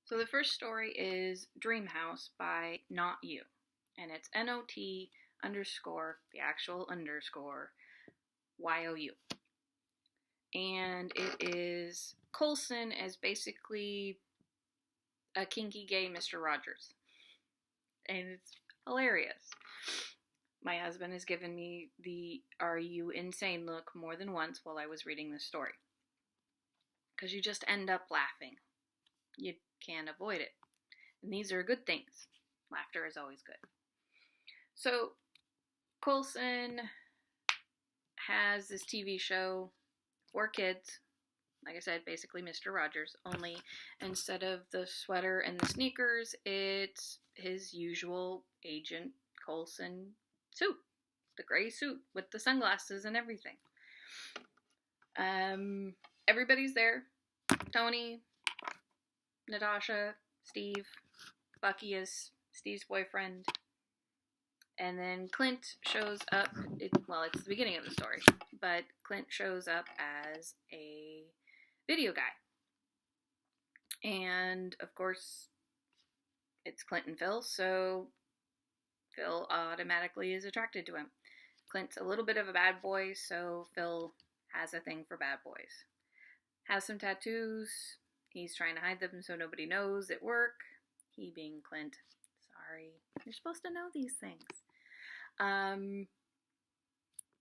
So the first story is Dreamhouse by Not You, and it's NOT underscore, the actual underscore, YOU. And it is Coulson as basically a kinky gay Mr. Rogers. And it's hilarious. My husband has given me the "Are you insane" look more than once while I was reading this story. Because you just end up laughing. You can't avoid it. And these are good things. Laughter is always good. So, Coulson has this TV show for kids. Like I said, basically Mr. Rogers. Only instead of the sweater and the sneakers, it's his usual Agent Coulson suit. The gray suit with the sunglasses and everything. Everybody's there. Tony, Natasha, Steve, Bucky is Steve's boyfriend, and then Clint shows up. It's the beginning of the story, but Clint shows up as a video guy. And, of course, it's Clint and Phil, so Phil automatically is attracted to him. Clint's a little bit of a bad boy, so Phil has a thing for bad boys. Has some tattoos. He's trying to hide them so nobody knows at work. He being Clint. Sorry. You're supposed to know these things.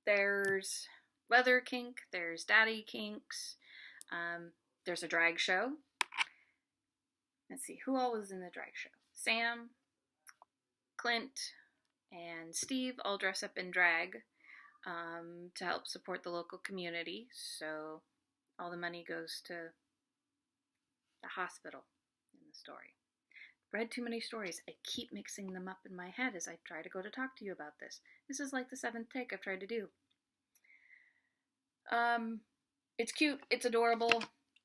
There's leather kink. There's Daddykinks. There's a drag show. Let's see. Who all was in the drag show? Sam, Clint, and Steve all dress up in drag to help support the local community. So all the money goes to the hospital in the story. Read too many stories. I keep mixing them up in my head as I try to go to talk to you about this. This is like the 7th take I've tried to do. It's cute. It's adorable.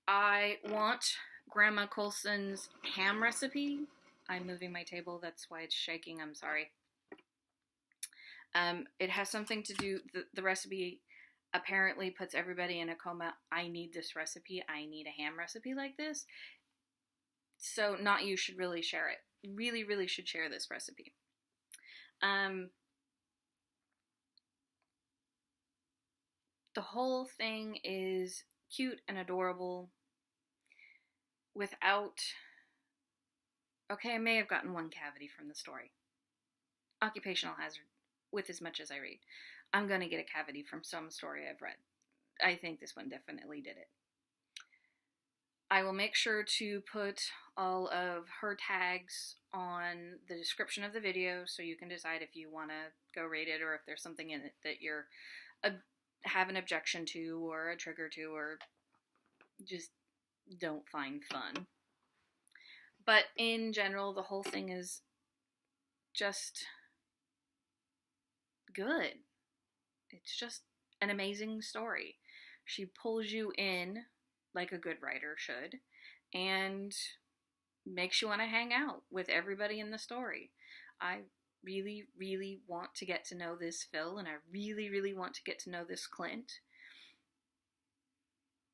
I want Grandma Coulson's ham recipe. I'm moving my table. That's why it's shaking. I'm sorry. It has something to do, the recipe apparently puts everybody in a coma. I need this recipe. I need a ham recipe like this. So Not You should really share it. Really, really should share this recipe. The whole thing is cute and adorable without... Okay, I may have gotten one cavity from the story. Occupational hazard, with as much as I read. I'm going to get a cavity from some story I've read. I think this one definitely did it. I will make sure to put all of her tags on the description of the video so you can decide if you want to go rate it or if there's something in it that you're have an objection to or a trigger to or just don't find fun. But in general, the whole thing is just good. It's just an amazing story. She pulls you in like a good writer should and makes you want to hang out with everybody in the story. I really, really want to get to know this Phil, and I really, really want to get to know this Clint.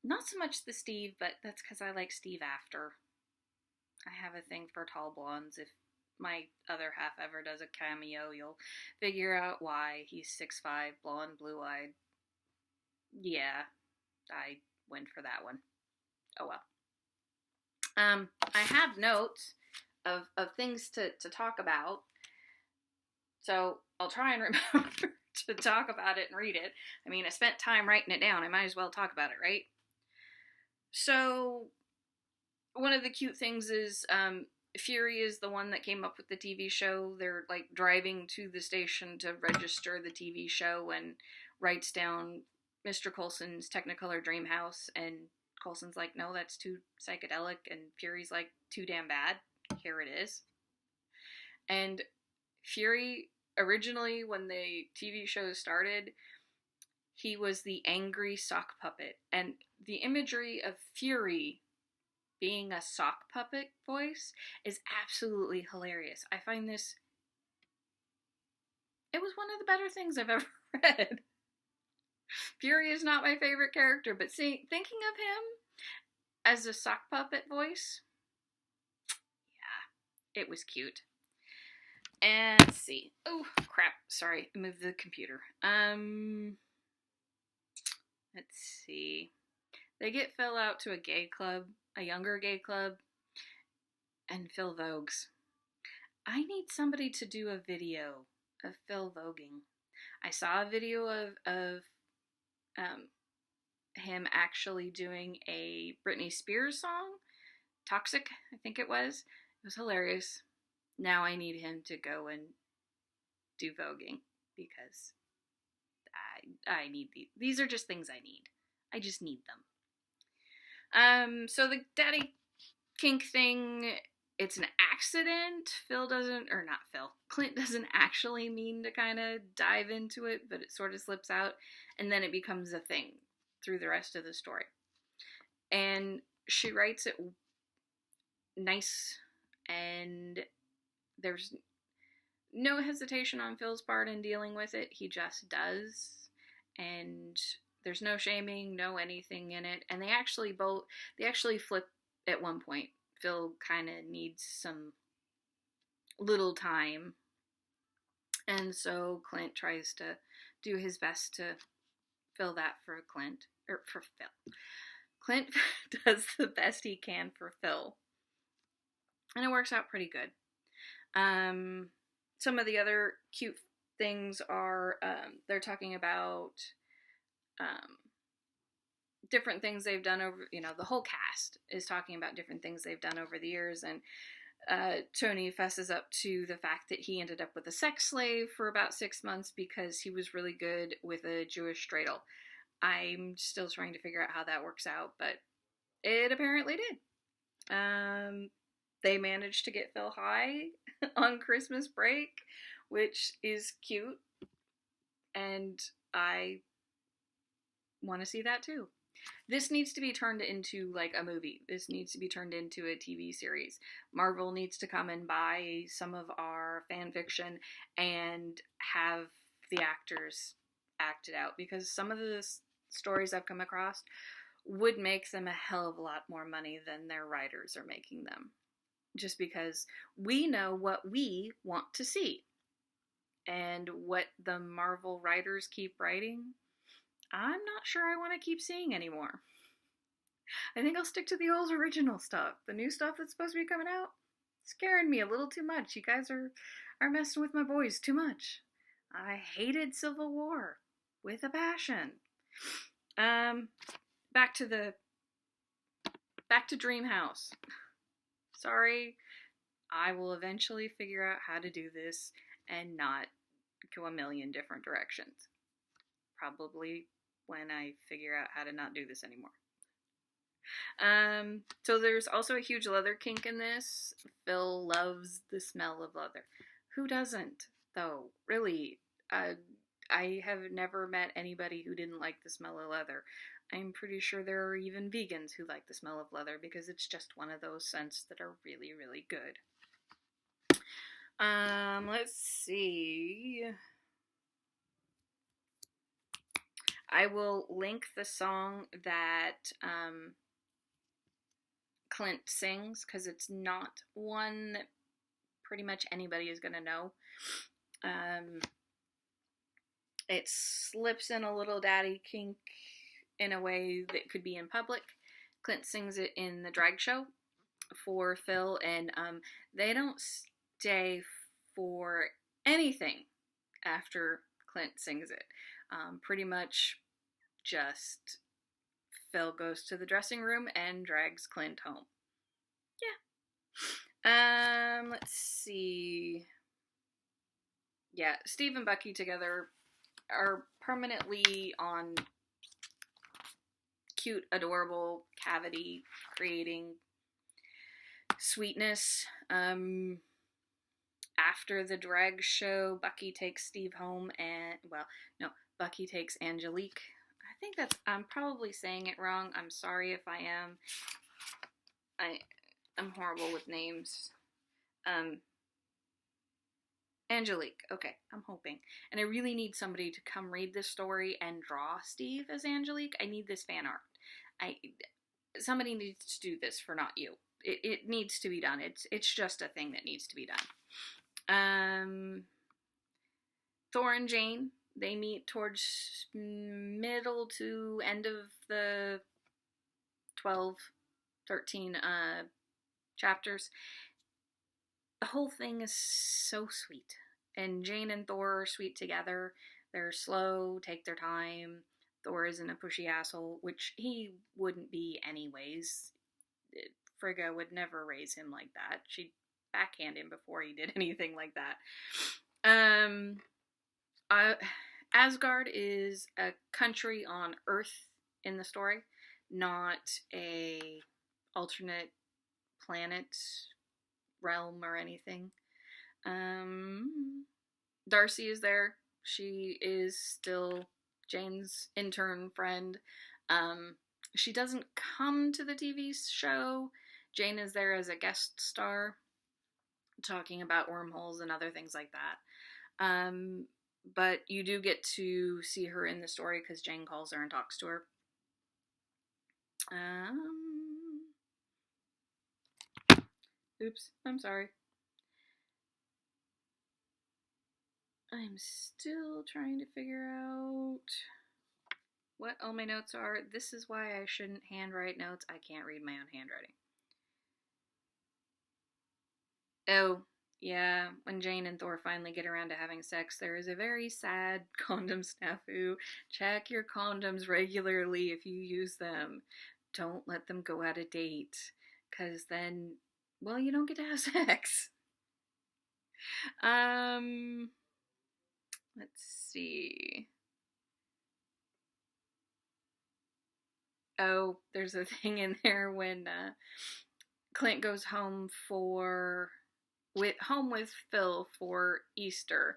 Not so much the Steve, but that's because I like Steve after. I have a thing for tall blondes. If my other half ever does a cameo, you'll figure out why. He's 6'5", blonde, blue-eyed. Yeah, I went for that one. Oh well. I have notes of things to talk about, so I'll try and remember to talk about it and read it. I mean, I spent time writing it down. I might as well talk about it, right? So, one of the cute things is Fury is the one that came up with the TV show. They're like driving to the station to register the TV show and writes down Mr. Coulson's Technicolor Dreamhouse, and Coulson's like, no, that's too psychedelic, and Fury's like, too damn bad. Here it is. And Fury, originally, when the TV show started, he was the angry sock puppet, and the imagery of Fury being a sock puppet voice is absolutely hilarious. I find this... It was one of the better things I've ever read. Fury is not my favorite character, but thinking of him as a sock puppet voice, It was cute. And let's see. Oh, crap. Sorry, I moved the computer. Let's see. They get Phil out to a gay club, a younger gay club, and Phil vogues. I need somebody to do a video of Phil voguing. I saw a video of him actually doing a Britney Spears song, Toxic, I think it was. It was hilarious. Now I need him to go and do voguing because I need these. These are just things I need. I just need them. So the Daddykink thing, it's an accident. Clint doesn't actually mean to kind of dive into it, but it sort of slips out, and then it becomes a thing through the rest of the story. And she writes it nice, and there's no hesitation on Phil's part in dealing with it. He just does, and there's no shaming, no anything in it. And they actually flip at one point. Phil kind of needs some little time, and so Clint tries to do his best to fill that for Phil. Clint does the best he can for Phil, and it works out pretty good. Some of the other cute things are they're talking about different things they've done over, the whole cast is talking about different things they've done over the years, and Tony fesses up to the fact that he ended up with a sex slave for about 6 months because he was really good with a Jewish dreidel. I'm still trying to figure out how that works out, but it apparently did. They managed to get Phil high on Christmas break, which is cute, and I want to see that too. This needs to be turned into like a movie. This needs to be turned into a TV series. Marvel needs to come and buy some of our fan fiction and have the actors act it out, because some of the stories I've come across would make them a hell of a lot more money than their writers are making them. Just because we know what we want to see. And what the Marvel writers keep writing, I'm not sure I want to keep seeing anymore. I think I'll stick to the old original stuff. The new stuff that's supposed to be coming out, scaring me a little too much. You guys are messing with my boys too much. I hated Civil War with a passion. Back to Dreamhouse. Sorry, I will eventually figure out how to do this and not go a million different directions. Probably when I figure out how to not do this anymore. So there's also a huge leather kink in this. Phil loves the smell of leather. Who doesn't, though? Really, I have never met anybody who didn't like the smell of leather. I'm pretty sure there are even vegans who like the smell of leather because it's just one of those scents that are really, really good. Let's see. I will link the song that Clint sings, because it's not one that pretty much anybody is going to know. It slips in a little Daddykink in a way that could be in public. Clint sings it in the drag show for Phil, and they don't stay for anything after Clint sings it. Pretty much just Phil goes to the dressing room and drags Clint home. Yeah. Let's see. Yeah, Steve and Bucky together are permanently on cute, adorable, cavity creating sweetness. After the drag show, Bucky takes Steve home and, Bucky takes Angelique. I think I'm probably saying it wrong. I'm sorry if I am. I'm horrible with names. Angelique. Okay, I'm hoping. And I really need somebody to come read this story and draw Steve as Angelique. I need this fan art. Somebody needs to do this for Not You. it needs to be done. It's just a thing that needs to be done. Thor and Jane, they meet towards middle to end of the 12, 13 chapters. The whole thing is so sweet. And Jane and Thor are sweet together. They're slow, take their time. Thor isn't a pushy asshole, which he wouldn't be anyways. Frigga would never raise him like that. She'd backhand him before he did anything like that. Asgard is a country on Earth in the story, not a alternate planet, realm, or anything. Darcy is there. She is still Jane's intern friend. She doesn't come to the TV show. Jane is there as a guest star, talking about wormholes and other things like that. But you do get to see her in the story because Jane calls her and talks to her. Oops, I'm sorry. I'm still trying to figure out what all my notes are. This is why I shouldn't handwrite notes. I can't read my own handwriting. Oh, yeah, when Jane and Thor finally get around to having sex, there is a very sad condom snafu. Check your condoms regularly if you use them. Don't let them go out of date, because then, well, you don't get to have sex. Let's see. Oh, there's a thing in there when Clint goes home with Phil for Easter.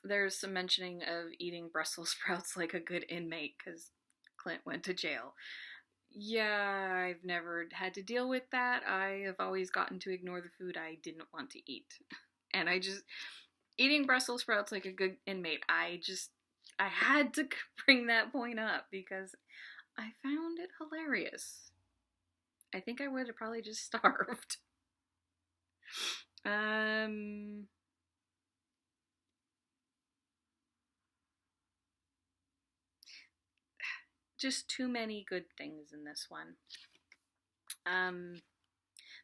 There's some mentioning of eating Brussels sprouts like a good inmate because Clint went to jail. Yeah, I've never had to deal with that. I have always gotten to ignore the food I didn't want to eat. And eating Brussels sprouts like a good inmate, I had to bring that point up because I found it hilarious. I think I would have probably just starved. Just too many good things in this one.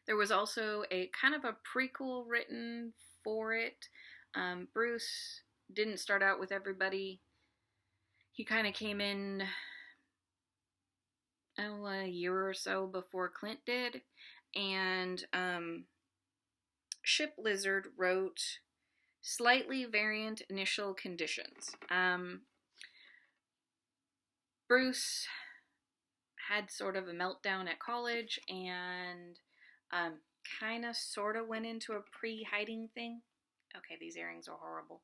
There was also a kind of a prequel written for it. Bruce didn't start out with everybody. He kind of came in a year or so before Clint did. And Ship Lizard wrote slightly variant initial conditions. Bruce had sort of a meltdown at college and kind of sort of went into a pre-hiding thing. Okay, these earrings are horrible.